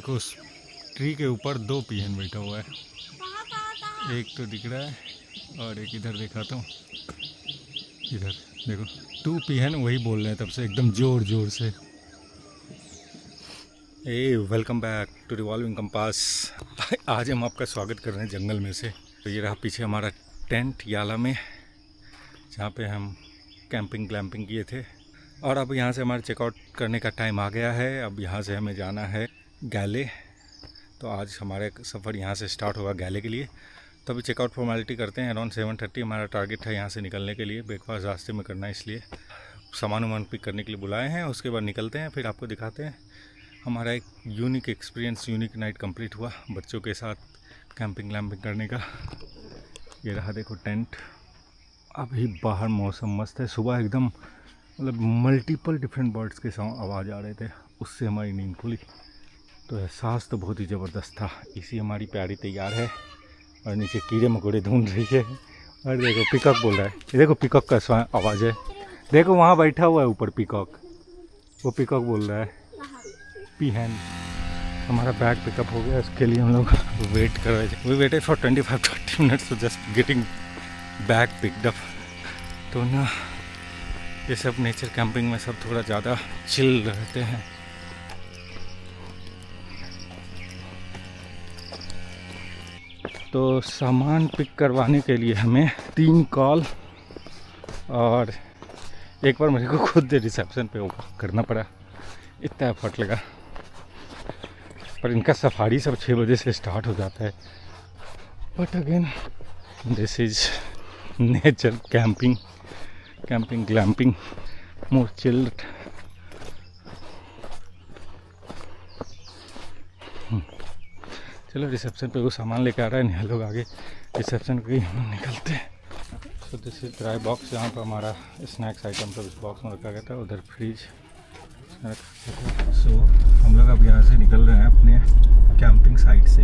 देखो उस ट्री के ऊपर 2 पीहन बैठा हुआ है। एक तो दिख रहा है और एक इधर दिखाता हूँ। इधर देखो 2 पीहन वही बोल रहे हैं तब से एकदम जोर जोर से। Hey welcome back to Revolving Compass. आज हम आपका स्वागत कर रहे हैं जंगल में से। तो ये रहा पीछे हमारा टेंट याला में, जहाँ पे हम कैंपिंग ग्लैम्पिंग किए थे। और अब यहाँ से हमारे चेकआउट करने का टाइम आ गया है। अब यहाँ से हमें जाना है गैले। तो आज हमारा सफ़र यहाँ से स्टार्ट होगा गैले के लिए। तो अभी चेकआउट फॉर्मेलिटी करते हैं। अराउंड 7:30 हमारा टारगेट है यहाँ से निकलने के लिए। ब्रेकफास्ट रास्ते में करना है, इसलिए सामान वामान पिक करने के लिए बुलाए हैं। उसके बाद निकलते हैं, फिर आपको दिखाते हैं। हमारा एक unique experience, unique night complete हुआ बच्चों के साथ कैंपिंग ग्लैम्पिंग करने का। ये रहा देखो टेंट। अभी बाहर मौसम मस्त है। सुबह एकदम मतलब मल्टीपल डिफरेंट बर्ड्स के साउंड आवाज़ आ रहे थे, उससे हमारी नींद खुली। तो एहसास तो बहुत ही ज़बरदस्त था। इसी हमारी प्यारी तैयार है और नीचे कीड़े मकोड़े ढूंढ रही है। और देखो पिकॉक बोल रहा है। ये देखो पिकॉक का आवाज़ है। देखो वहाँ बैठा हुआ है ऊपर पिकॉक, वो पिकॉक बोल रहा है पीहन। हमारा बैग पिकअप हो गया, उसके लिए हम लोग वेट कर रहे थे। We waited for 25-30 minutes to just getting bag picked up. तो ना ये सब नेचर कैंपिंग में सब थोड़ा ज़्यादा चिल रहते हैं। तो सामान पिक करवाने के लिए हमें 3 कॉल और एक बार मेरे को खुद रिसेप्शन पे करना पड़ा। इतना एफर्ट लगा। पर इनका सफारी सब 6 बजे से स्टार्ट हो जाता है। But again this is nature camping, camping glamping, more chilled. चलो रिसेप्शन पे वो सामान लेके आ रहा है। नहीं लोग आगे रिसेप्शन पे हम निकलते हैं। So this is dry box, जहाँ पर हमारा स्नैक्स आइटम सब इस बॉक्स में रखा गया था। उधर फ्रिज रखा गया था। सो हम लोग अब यहाँ से निकल रहे हैं अपने कैंपिंग साइट से।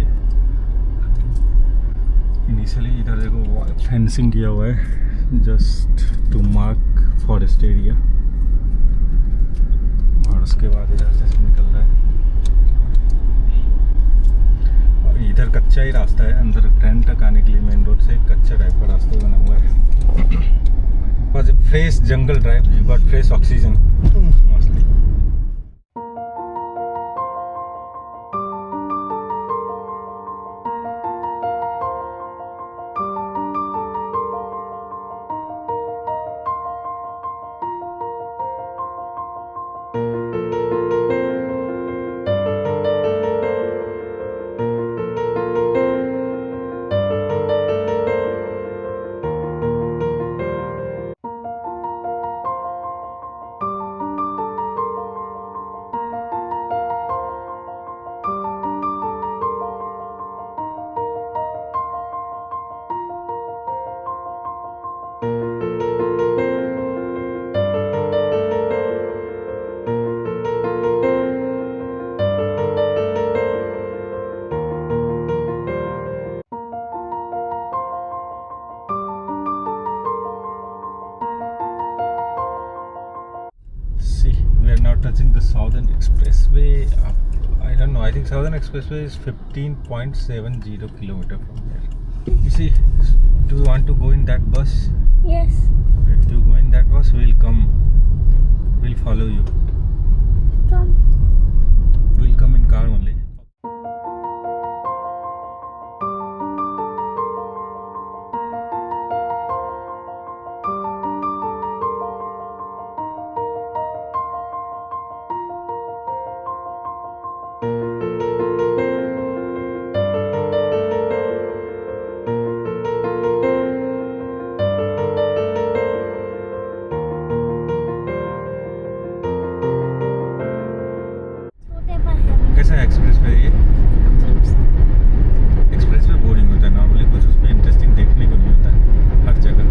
इनिशियली इधर देखो फेंसिंग किया हुआ है just to mark forest area. और उसके बाद इधर से निकल रहा है। और इधर कच्चा ही रास्ता है, अंदर टेंट तक आने के लिए मेन रोड से कच्चा टाइप का रास्ता बना हुआ है। बस fresh jungle drive, you got fresh oxygen mostly. Touching the Southern Expressway. I don't know, I think Southern Expressway is 15.70 kilometer from here. You see, do you want to go in that bus? Yes. If you go in that bus, we'll come. We'll follow you. Come. We'll come in car only. कैसा express पे ये? Express पे boring होता है normally, कुछ उसमें interesting देखने को नहीं होता है हर जगह।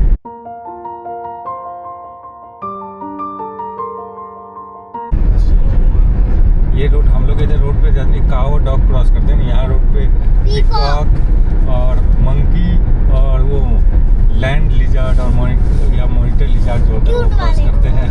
ये रोड हम लोग इधर रोड पे जाते काव और डॉग क्रॉस करते हैं। यहाँ रोड पे पीकॉक और मंकी और वो लैंड लिजार्ड और मॉनिटर लिजार्ड जो होता है वो क्रॉस करते हैं।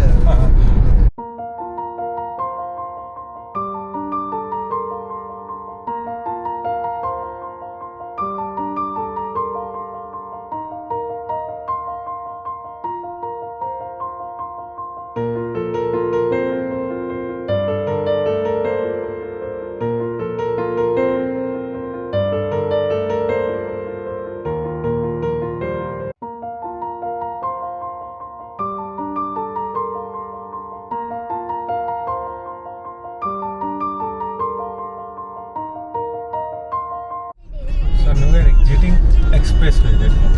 हिटिंग एक्सप्रेस वे देखो।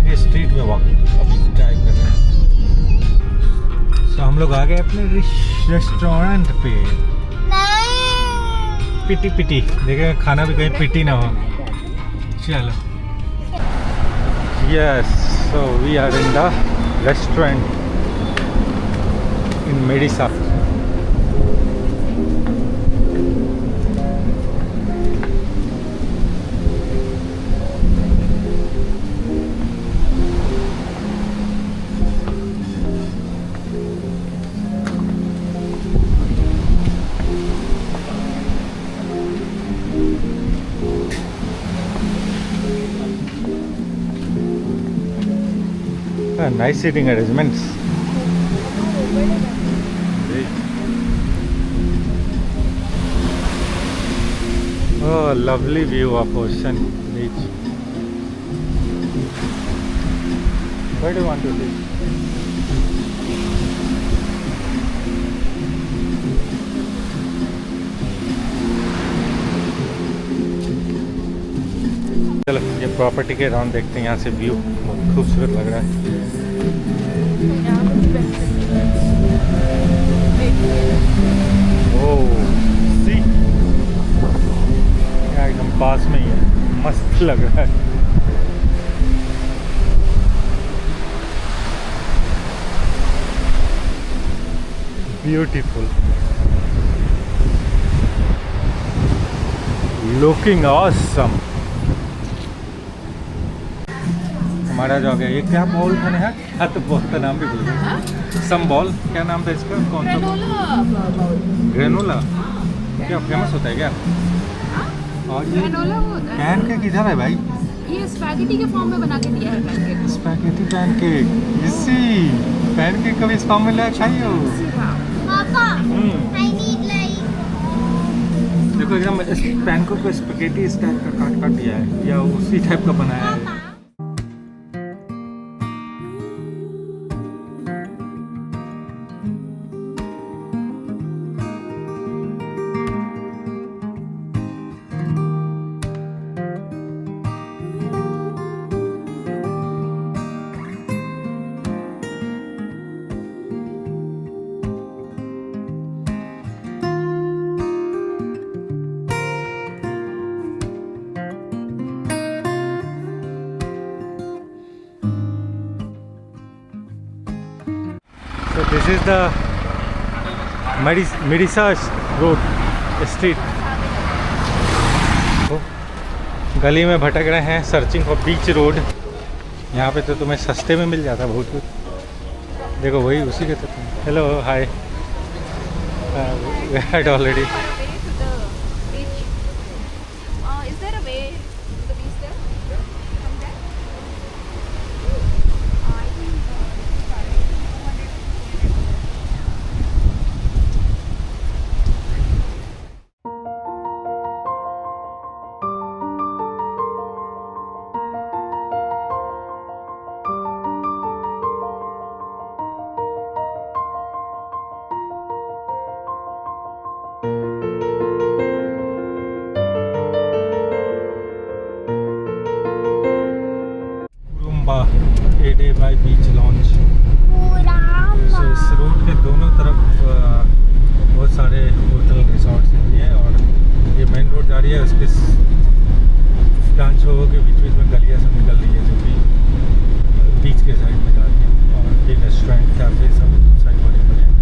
के स्ट्रीट में वॉक अभी ड्राइव कर रहे हैं। तो हम लोग आ गए अपने रेस्टोरेंट पे। पिटी पिटी देखे, खाना भी कहीं पिटी ना हो। चलो, yes, so we are in the restaurant in मेडिसा। Nice seating arrangements. Oh, lovely view of ocean beach. Where do you want to live? चलो ये प्रॉपर्टी के राउंड देखते हैं। यहाँ से व्यू बहुत खूबसूरत लग रहा है। ओह सी, यहाँ एकदम पास में ही है, मस्त लग रहा है। Beautiful, looking awesome. हमारा जो गया ये क्या बॉल था ना? हाँ, तो बॉल का नाम भी भूल गया। सम बॉल, क्या नाम था इसका? कौन सा? ग्रेनोला। क्या फेमस होता है क्या? और ये पैनकेक किधर है भाई? ये स्पैगेटी के फॉर्म में बना के दिया है पैनकेक। स्पैगेटी पैनकेक, इसी पैनकेक कभी इस फॉर्म में लाया खाइयो? पापा, I need like देखो एकदम इस पैनकेक को स्पैगेटी इस टाइप का काट काट दिया है, या उसी टाइप का बनाया है। So this is the Medisa road street. तो गली में भटक रहे हैं, सर्चिंग फॉर बीच रोड। यहाँ पे तो तुम्हें सस्ते में मिल जाता बहुत कुछ। देखो वही उसी के तो। Hello, hi, we had already. Is there a way to the beach there? From there? I think A day by beach launch. So इस रोड के दोनों तरफ बहुत सारे होटल रिसोर्ट्स हैं और ये मेन रोड जा रही है, उसके ब्रांच हो के बीच बीच में गलियाँ सब निकल रही है जो कि बीच के साइड में जा रही है। और ये रेस्टोरेंट, कैफे सब साइड बड़े बड़े हैं।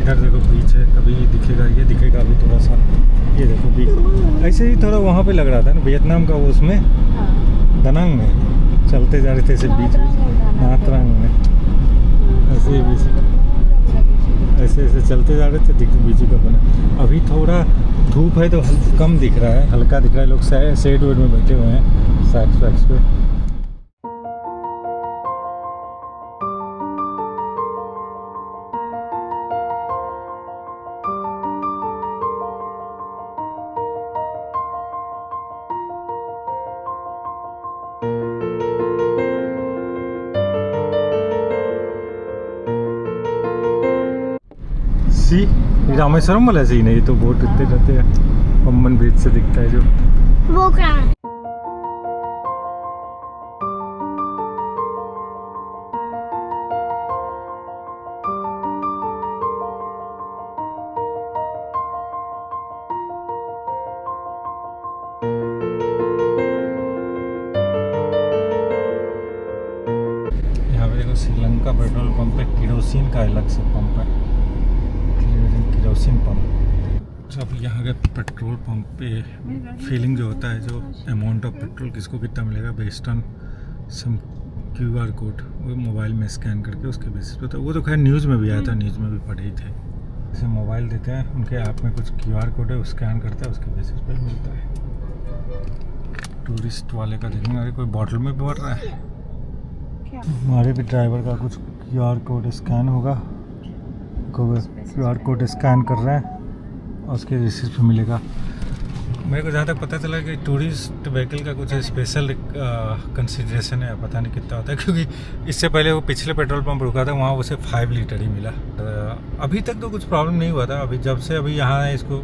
इधर देखो बीच है, कभी दिखेगा, ये दिखेगा अभी थोड़ा सा। ये देखो बीच ऐसे ही थोड़ा वहाँ पे लग रहा था ना वियतनाम का, वो उसमें दनांग में चलते जा रहे थे ऐसे बीच नात्रंग में, ऐसे चलते जा रहे थे बीच का बना। अभी थोड़ा धूप है तो कम दिख रहा है, हल्का दिख रहा है। लोग शेड वेड में बैठे हुए हैं सैक्स वैक्स पे। सी रामेश्वरम वाला सीन है ये तो, बोट इतने रहते हैं। पम्बन बीच से दिखता है जो वो क्या है? यहाँ पे देखो श्रीलंका पेट्रोल पंप है, किरोसिन का अलग से पंप है, किरोसिन पंप। जब यहाँ के पेट्रोल पंप पे फीलिंग जो होता है, जो अमाउंट ऑफ पेट्रोल किसको कितना मिलेगा based on some QR code, वो मोबाइल में स्कैन करके उसके बेसिस पे। तो वो तो खैर न्यूज़ में भी आया था, न्यूज़ में भी पढ़े ही थे। जैसे मोबाइल देते हैं, उनके ऐप में कुछ QR कोड है, वो स्कैन करता है, उसके बेसिस पे मिलता है। टूरिस्ट वाले का देखेंगे, अरे कोई बॉटल में भर रहा है। हमारे भी ड्राइवर का कुछ QR कोड स्कैन होगा, QR कोड स्कैन कर रहा है और उसके बेसिस पे मिलेगा। मेरे को जहाँ तक पता चला कि टूरिस्ट व्हीकल का कुछ स्पेशल कंसिडरेशन है, पता नहीं कितना होता है, क्योंकि इससे पहले वो पिछले पेट्रोल पंप रुका था, वहाँ उसे 5 लीटर ही मिला। अभी तक तो कुछ प्रॉब्लम नहीं हुआ था। अभी जब से अभी यहाँ है, इसको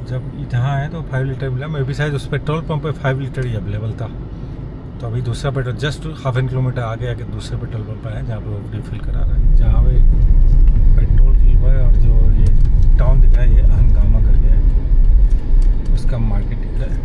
जब यहाँ है तो 5 लीटर मिला। मैं भी शायद उस पेट्रोल पंप पे 5 लीटर ही अवेलेबल था। तो अभी दूसरा petrol just half an kilometre आगे आके दूसरे पेट्रोल पंप है जहाँ पे वो रिफिल करा रहा है। जहाँ पे पेट्रोल की हुआ है और जो ये टाउन दिख रहा है, ये हंगामा कर गया है, उसका मार्केट दिख रहा है।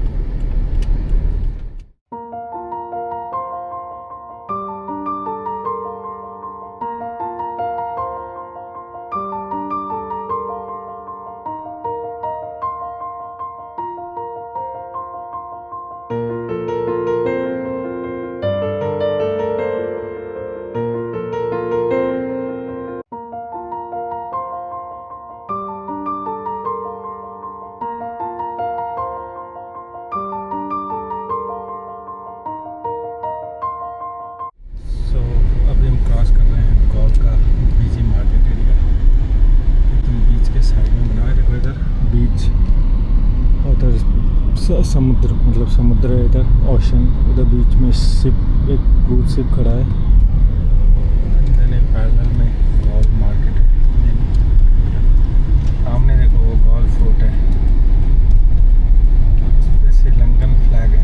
समुद्र, मतलब समुद्र है इधर, ओशन, उधर बीच में शिप, एक क्रूज शिप खड़ा है। पैरेलल में गोल्फ मार्केट है, सामने देखो वो गोल्फ फोर्ट है, उस पर श्रीलंकन फ्लैग है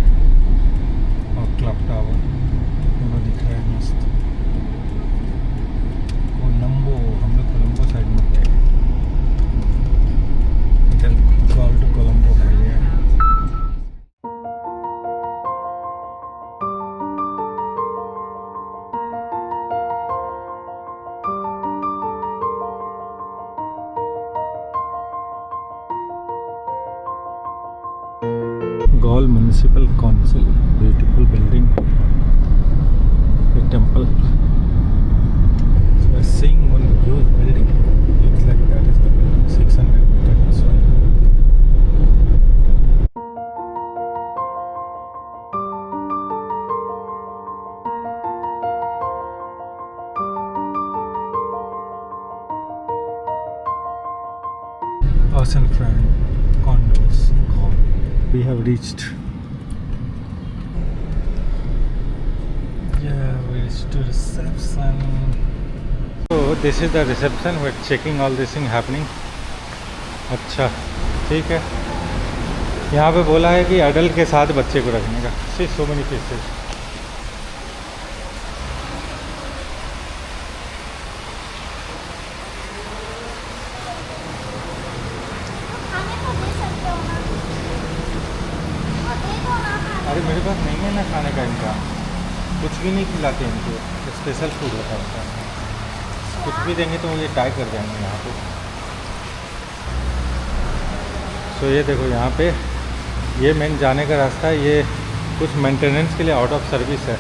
और क्लब टावर दोनों दिख रहा है मस्त। कोलंबो, हम लोग कोलंबो साइड में गए, इधर गोल टू कोलंबो हाईवे है। Galle Municipal Council, beautiful building, a temple. So we're seeing one huge building. Looks like that is the building, 600 meters. Oceanfront condos. We have reached. Yeah, we reached to reception. So this is the reception. We're checking all this thing happening. अच्छा, ठीक है। यहाँ पे बोला है कि adult के साथ बच्चे को रखने का। See so many places. अरे मेरे पास नहीं है ना खाने का इनका, कुछ भी नहीं खिलाते इनको, स्पेशल फूड होता है इनका। कुछ भी देंगे तो ये ट्राई कर जाएंगे यहाँ पे। तो ये देखो यहाँ पे ये मेन जाने का रास्ता है, ये कुछ मेंटेनेंस के लिए आउट ऑफ सर्विस है।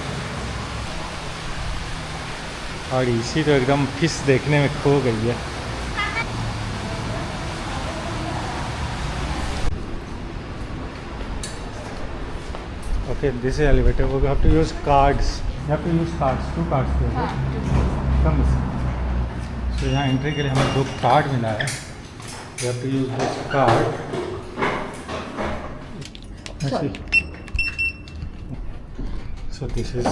और इसी तो एकदम फिश देखने में खो गई है। Okay, this is elevator. We have to use cards. You have to use cards. 2 cards. Come this. So यहाँ एंट्री के लिए हमें 2 कार्ड मिला है. You have to use this card. So this is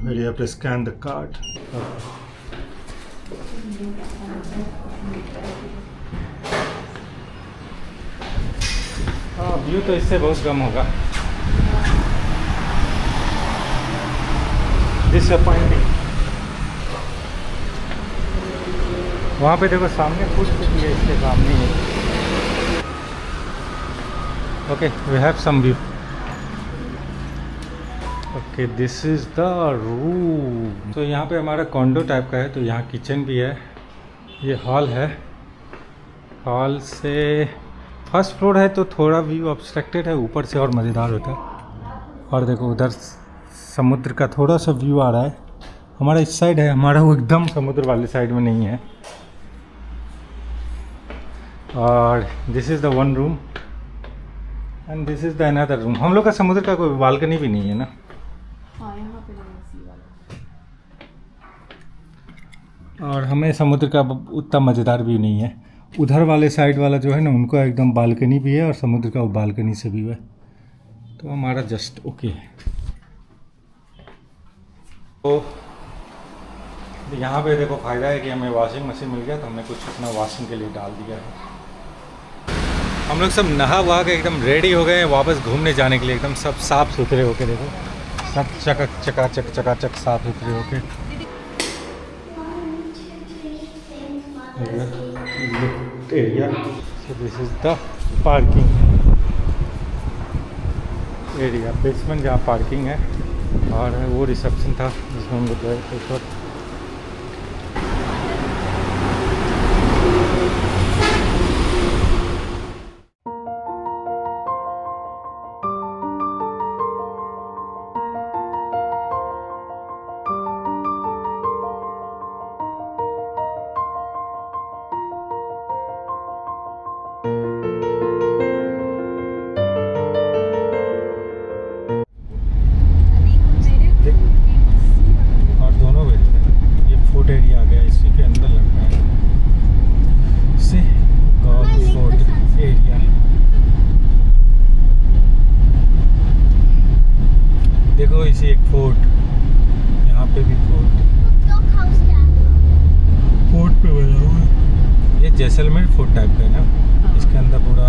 where you have to scan the card. View तो इससे बहुत कम होगा. डिसअपॉइंटिंग. वहाँ पे देखो सामने कुछ भी है, इसके सामने ही. Okay, we have some view. Okay, this is the room. तो यहाँ पे हमारा कॉन्डो टाइप का है. तो यहाँ किचन भी है. ये हॉल है. हॉल से फर्स्ट फ्लोर है तो थोड़ा व्यू ऑब्स्ट्रक्टेड है, ऊपर से और मज़ेदार होता है. और देखो उधर समुद्र का थोड़ा सा व्यू आ रहा है. हमारा इस साइड है, हमारा वो एकदम समुद्र वाली साइड में नहीं है. और this is the one room and this is the another room. हम लोग का समुद्र का कोई बालकनी भी नहीं है ना. हाँ, यहाँ पे सी वाला. और हमें समुद्र का उतना मज़ेदार व्यू नहीं है. उधर वाले साइड वाला जो है ना, उनको एकदम बालकनी भी है और समुद्र का वो बालकनी से भी है. तो हमारा जस्ट ओके है. तो यहाँ पे देखो फ़ायदा है कि हमें वॉशिंग मशीन मिल गया, तो हमने कुछ अपना वॉशिंग के लिए डाल दिया है. हम लोग सब नहा वहा के एकदम रेडी हो गए हैं वापस घूमने जाने के लिए. एकदम सब साफ़ सुथरे होके देखो, सब चकाचक साफ़ सुथरे होके. Area. So this is the parking area. Basement जहाँ पार्किंग है, और वो रिसेप्शन था जिसमें हम लोग गए उस वक्त. और दोनों भी ये फूड एरिया आ गया, इसी के अंदर लगता है. से गोल्फ फूड एरिया. देखो इसी एक फोर्ट, यहाँ पे भी फोर्ट. फोर्ट पे बना हुआ है. ये जैसलमेर फोर्ट टाइप का है ना. इसके अंदर पूरा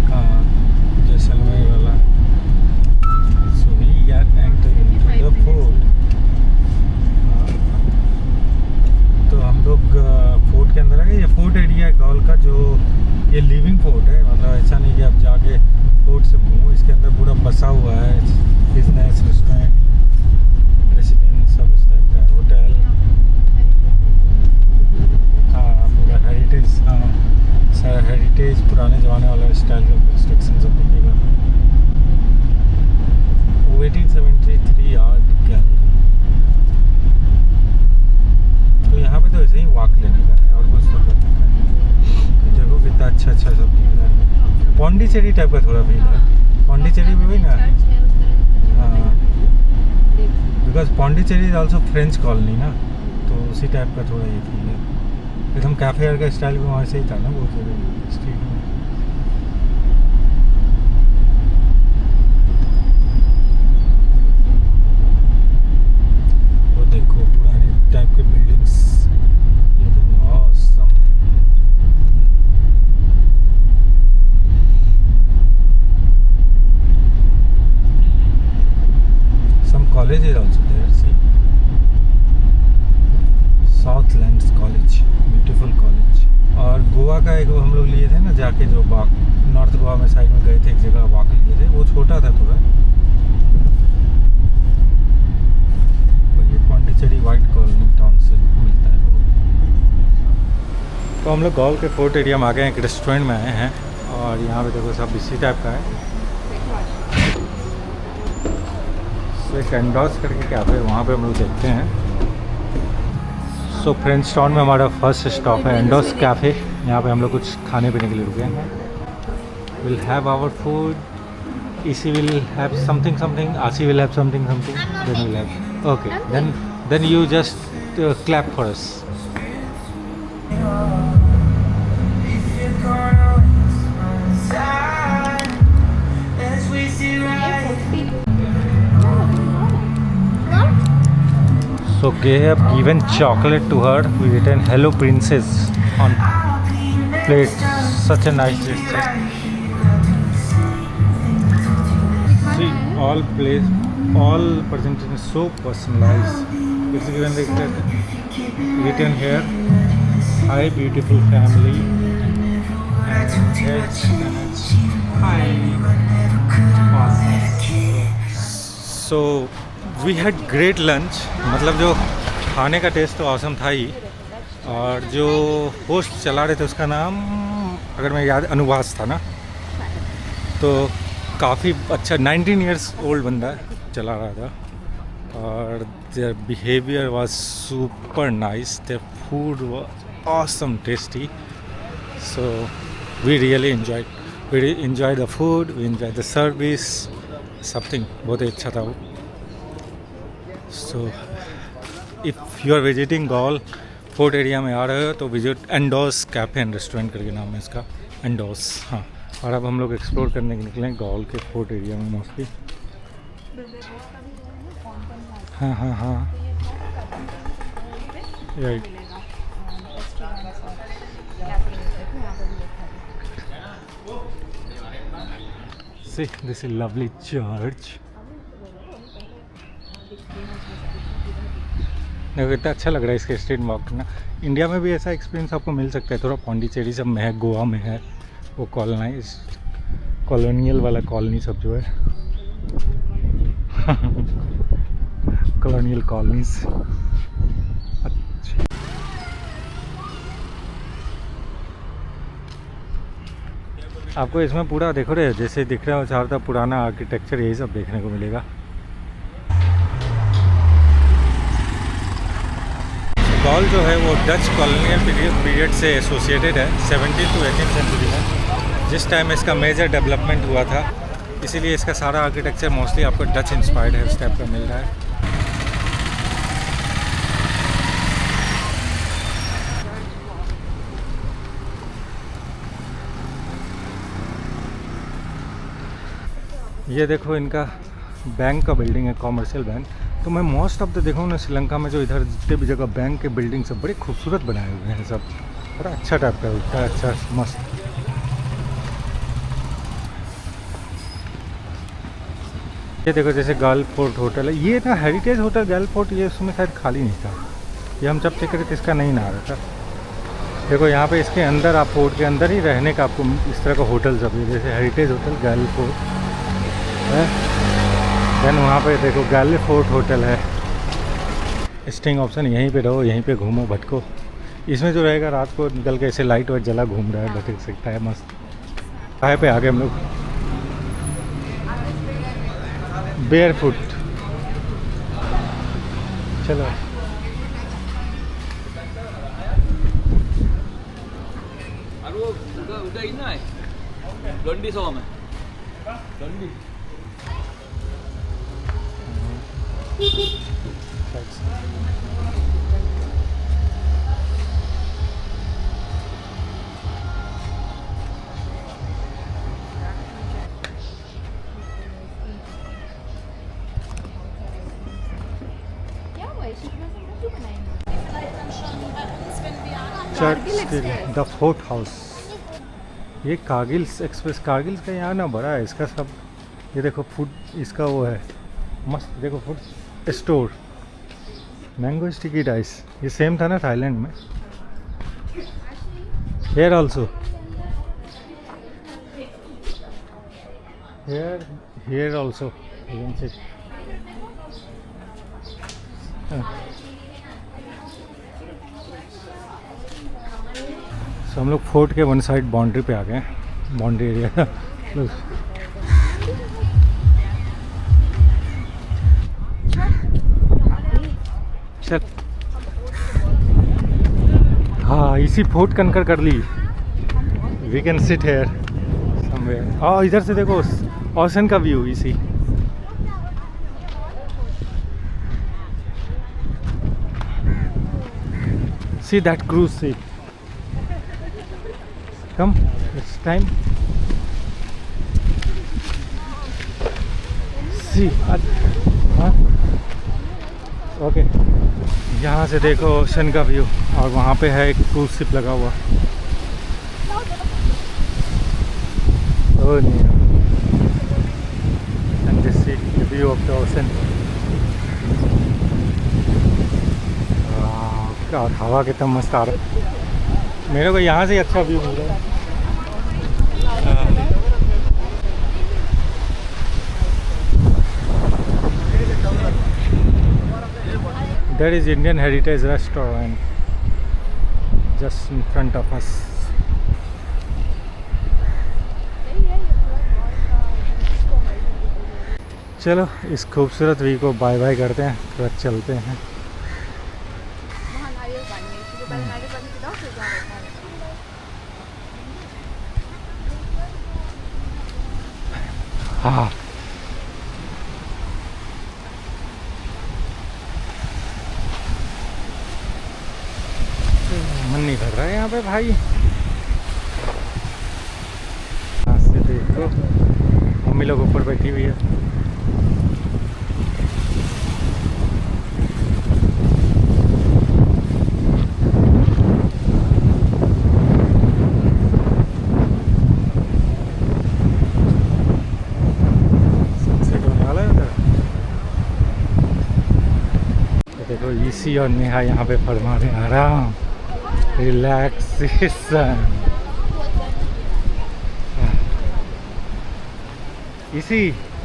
हाँ जैसलमेर वाला. So we are entering into the fort. तो हम लोग फोर्ट के अंदर आ गए. ये फोर्ट एरिया है गॉल का, जो ये लिविंग फोर्ट है. मतलब ऐसा नहीं कि आप जाके फोर्ट से घूमो. इसके अंदर पूरा बसा हुआ है. बिजनेस, रेस्टोरेंट, रेसिडेंस सब इस टाइप का है. होटल. हाँ पूरा हेरिटेज. हाँ सर हेरिटेज पुराने ज़माने वाला स्टाइल का कंस्ट्रक्शन सब दिखेगा. 1873 आर्ट गैलरी. तो यहाँ पे तो ऐसे ही वॉक लेने का है और कुछ तो करने का है. तो देखो कितना अच्छा सब दिख रहा है. पौंडीचेरी टाइप का थोड़ा फील है. पौंडीचेरी में भी ना. हाँ because Pondicherry is also French colony ना, तो उसी टाइप का थोड़ा ये फील है. एकदम कैफे यार का स्टाइल भी वहाँ से ही था ना बहुत जगह स्ट्रीट में. वो देखो पुराने टाइप के buildings. Looking awesome. Some college is also there. See Southlands college, beautiful college. और गोवा का एक हम लोग लिए थे ना जाके, जो वॉक नॉर्थ गोवा में साइड में गए थे, एक जगह वॉक लिए थे. वो छोटा था थोड़ा. ये पौंडीचेरी वाइट कॉलोनी टाउन से मिलता है. तो हम लोग गॉल के फोर्ट एरिया में आ गए हैं. एक रेस्टोरेंट में आए हैं और यहाँ पे देखो सब इसी टाइप का है. तो एक एंडोस करके कैफे है, वहाँ पे हम लोग देखते हैं. सो फ्रेंड्स टाउन में हमारा फर्स्ट स्टॉप है एंडोस कैफ़े. यहाँ पे हम लोग कुछ खाने पीने के लिए रुके हैं. Will have our food Isi will have something, Asi will have something, I'm not then we'll taking have. Okay, then you just clap for us. What? So they have given chocolate to her. We written "Hello Princess" on plate. Such a nice gesture. See, all presentation is so personalized. It's given written here, "Hi, beautiful family." And here's hi. So we had great lunch. मतलब जो खाने का test तो awesome था ही, और जो host चला रहे थे उसका नाम, अगर मैं याद, अनुवास था ना, तो काफ़ी अच्छा 19 इयर्स ओल्ड बंदा चला रहा था, और their behaviour was super nice, their food was awesome tasty, so we really enjoy the food, we enjoy the service, something बहुत ही अच्छा था वो. सो if you are visiting Galle fort area में आ रहे हो तो visit Endos cafe and restaurant करके नाम है इसका, एंडोस. हाँ, और अब हम लोग एक्सप्लोर करने के निकले हैं गॉल के फोर्ट एरिया में मोस्टली. हाँ हाँ हाँ, right. See, this is lovely church. देखो इतना अच्छा लग रहा है इसके स्ट्रीट वॉक करना. इंडिया में भी ऐसा एक्सपीरियंस आपको मिल सकता है, थोड़ा पौंडीचेरी सब में है, गोवा में है, वो कॉलोनियल वाला कॉलोनी सब जो है कॉलोनियल कॉलोनीज. अच्छा, आपको इसमें पूरा देखो रे, जैसे दिख रहा है चारों तरफ पुराना आर्किटेक्चर, यही सब देखने को मिलेगा. गॉल जो है वो डच कॉलोनियल पीरियड से एसोसिएटेड है, 17th to 18th सेंचुरी में, जिस टाइम इसका मेजर डेवलपमेंट हुआ था, इसीलिए इसका सारा आर्किटेक्चर मोस्टली आपको डच इंस्पायर्ड है, उस टाइप का मिल रहा है. ये देखो इनका बैंक का बिल्डिंग है, कॉमर्शियल बैंक. तो मैं मोस्ट ऑफ द देखूँ ना श्रीलंका में जो इधर जितने भी जगह बैंक के बिल्डिंग सब बड़े खूबसूरत बनाए हुए हैं, सब बड़ा अच्छा टाइप का होता है, अच्छा मस्त. ये देखो जैसे गर्ल फोर्ट होटल है, ये था हेरिटेज होटल गर्ल फोर्ट, ये उसमें शायद खाली नहीं था, ये हम जब चेक करे थे इसका नहीं ना आ रहा था. देखो यहाँ पे इसके अंदर, आप फोर्ट के अंदर ही रहने का आपको इस तरह का होटल सब है, जैसे हेरिटेज होटल गर्ल फोर्ट है, देन वहाँ पे देखो गर्ल फोर्ट होटल है. स्टेइंग ऑप्शन, यहीं पे रहो, यहीं पे घूमो भटको. इसमें जो रहेगा रात को निकल के ऐसे लाइट वाइट जला घूम रहा है, भटक सकता है, मस्त. चाय पे आ गए हम लोग, बेयर फुट. चलो udah ini ay. Londi sama. Londi. Church the fort house. ये कारगिल्स एक्सप्रेस, कारगिल्स का यहाँ ना बड़ा है इसका सब. ये देखो फूड इसका वो है मस्त, देखो food store, mango sticky rice, ये सेम था ना थाईलैंड में. Here also, here also. तो हम लोग फोर्ट के वन साइड बाउंड्री पे आ गए हैं, बाउंड्री एरिया. चल, हाँ इसी फोर्ट कनकर कर ली. We can sit here somewhere. इधर से देखो ओशन का व्यू इसी। See that cruise ship. Come, it's time. See, हाँ, ओके। यहाँ से देखो ओशन का व्यू और वहाँ पे है एक क्रूज शिप लगा हुआ। Oh नहीं, and this is the view of the ocean. और हवा कितना मस्त आ रहा है। मेरे को यहाँ से ही अच्छा व्यू मिल रहा है। There is Indian Heritage Restaurant just in front of us. चलो इस खूबसूरत व्यू को बाय बाय करते हैं, फिर चलते हैं। वहाँ नारियल पानी है, इसलिए पहले नारियल पानी पिलाओ फिर वहाँ बैठना है। हाँ, मन नहीं भर रहा है यहाँ पे भाई। यहाँ से देखो मम्मी लोग ऊपर बैठी हुई है। सनसेट होने वाला है उधर। देखो ईसी और नेहा यहाँ पे फरमा रहे हैं आराम, रिलैक्सेशन। इसी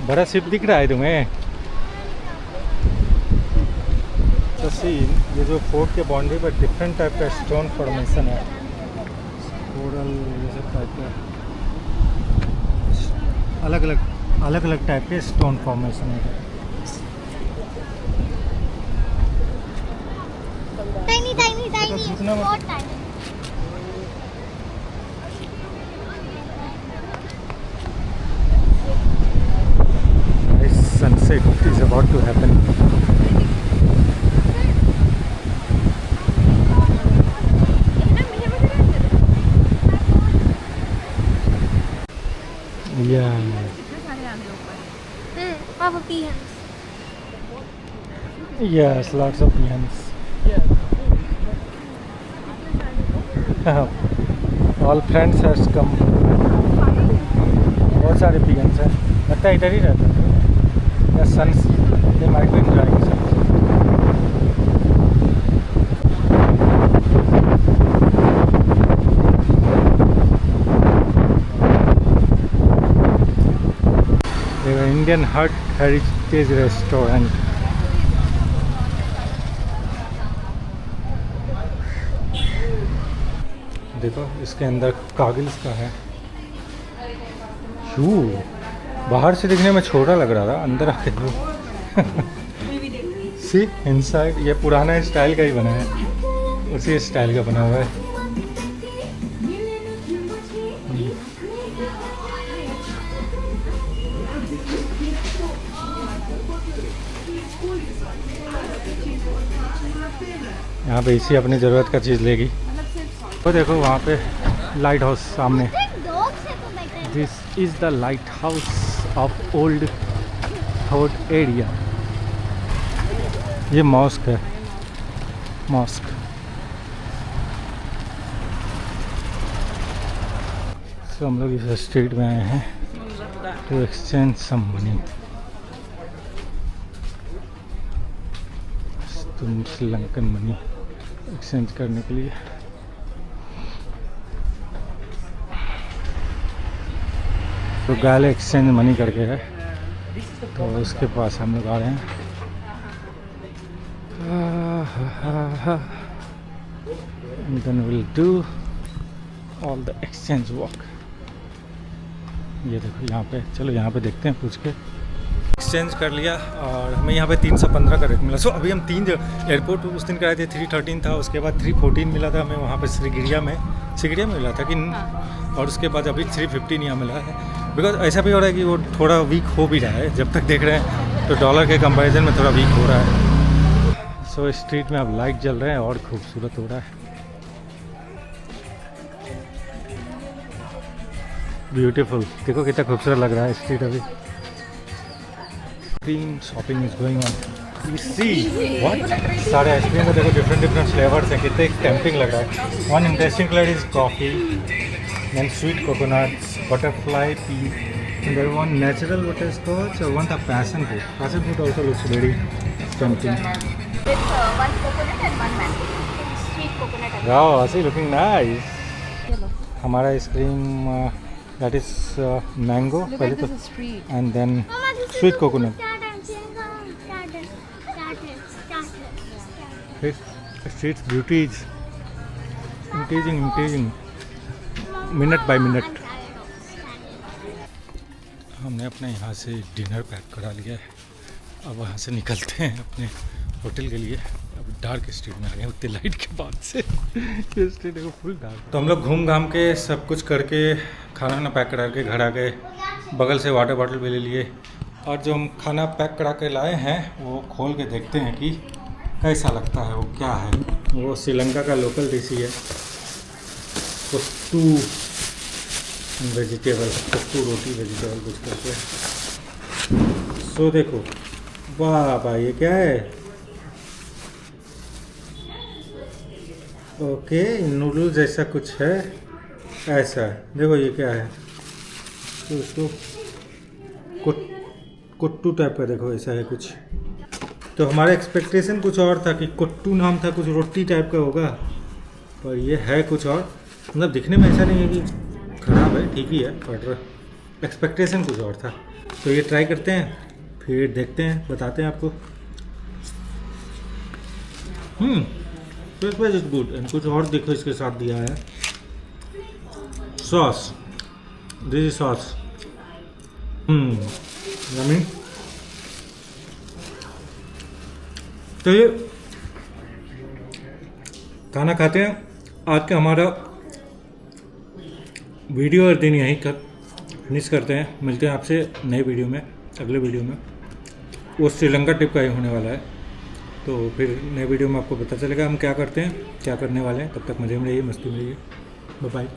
बड़ा शिप दिख रहा है तुम्हें? तो सी, ये जो फोर्ट के बाउंड्री पर डिफरेंट टाइप का स्टोन फॉर्मेशन है, कोरल ये सब टाइप का, अलग अलग टाइप के स्टोन फॉर्मेशन है। Tiny, कितना बहुत tiny. Sunset is about to happen. Yeah. Papa peahens. Yes, lots of pians. All friends has come. बहुत सारे पियंस हैं, लगता है इधर ही रहता है। या sons they might be enjoying sunset. Indian heritage restaurant. देखो इसके अंदर कागिल्स का है। शू बाहर से दिखने में छोटा लग रहा था, अंदर आके दो। सी इनसाइड ये पुराना स्टाइल का ही बना है, उसी स्टाइल का बना हुआ है। यहाँ पे इसी अपनी ज़रूरत का चीज़ लेगी। तो देखो वहाँ पे लाइट हाउस सामने। This is the light house of old fort area. ये मॉस्क है, मॉस्क। तो हम लोग इस स्ट्रीट में आए हैं टू एक्सचेंज सम मनी। तो श्रीलंकन मनी एक्सचेंज करने के लिए। तो गाले एक्सचेंज मनी करके है, तो उसके पास हम लोग आ रहे हैं। And then we'll do all the exchange work. ये देखो यहाँ पे, चलो यहाँ पे देखते हैं पूछ के। एक्सचेंज कर लिया और हमें यहाँ पे 315 का रेट मिला। सो अभी हम 3 एयरपोर्ट उस दिन कराए थे, 313 था, उसके बाद 314 मिला था हमें वहाँ पे सिगड़िया में मिला था कि, और उसके बाद अभी 315 यहाँ मिला है। बिकॉज ऐसा भी हो रहा है कि वो थोड़ा वीक हो भी रहा है, जब तक देख रहे हैं तो डॉलर के कंपैरिजन में थोड़ा वीक हो रहा है। सो स्ट्रीट में अब लाइट जल रहे हैं और खूबसूरत हो रहा है, ब्यूटीफुल। देखो कितना खूबसूरत लग रहा है स्ट्रीट अभी। Ice cream shopping is going on. You see what, सारे आइसक्रीम का देखो डिफरेंट फ्लेवर्स हैं, कितने टेम्पटिंग लग रहा है। One interesting flavour is coffee, then sweet coconut, butterfly pea, and there one natural butterscotch or one the passion fruit. Passion fruit also looks very tempting. With one coconut and one mango. Sweet coconut and Wow, Asi looking nice. हमारा ice cream that is mango पहले तो, and then sweet coconut. Street beauty is increasing minute by minute. हमने अपने यहाँ से dinner pack करा लिया है, अब वहाँ से निकलते हैं अपने होटल के लिए। अब डार्क स्ट्रीट में आ गए उतनी लाइट के बाद से, ये स्ट्रीट है फुल डार्क। तो हम लोग घूम घाम के सब कुछ करके खाना वाना पैक करा के घर आ गए, बगल से वाटर बॉटल भी ले लिए, और जो हम खाना पैक करा के लाए हैं वो खोल के देखते हैं कि कैसा लगता है, वो क्या है। वो श्रीलंका का लोकल डिश ही है, कुट्टू वेजिटेबल, कुट्टू रोटी वेजिटेबल कुछ करते हैं। सो देखो, वाह भाई ये क्या है, ओके नूडल जैसा कुछ है, ऐसा देखो ये क्या है, तो उसको कुट्टू टाइप का देखो ऐसा है कुछ। तो हमारा एक्सपेक्टेशन कुछ और था कि कुट्टू नाम था, कुछ रोटी टाइप का होगा, पर ये है कुछ और। मतलब दिखने में ऐसा नहीं है कि ख़राब है, ठीक ही है, पर एक्सपेक्टेशन कुछ और था। तो ये ट्राई करते हैं, फिर देखते हैं, बताते हैं आपको। तो इज गुड। एंड कुछ और देखो इसके साथ दिया है, sauce, this is sauce, yummy. तो ये खाना खाते हैं, आज का हमारा वीडियो और दिन यहीं फिनिश करते हैं। मिलते हैं आपसे नए वीडियो में, अगले वीडियो में। वो श्रीलंका ट्रिप का ही होने वाला है, तो फिर नए वीडियो में आपको पता चलेगा हम क्या करते हैं, क्या करने वाले हैं। तब तक मज़े में रहिए, मस्ती में रहिए, बाय बाय।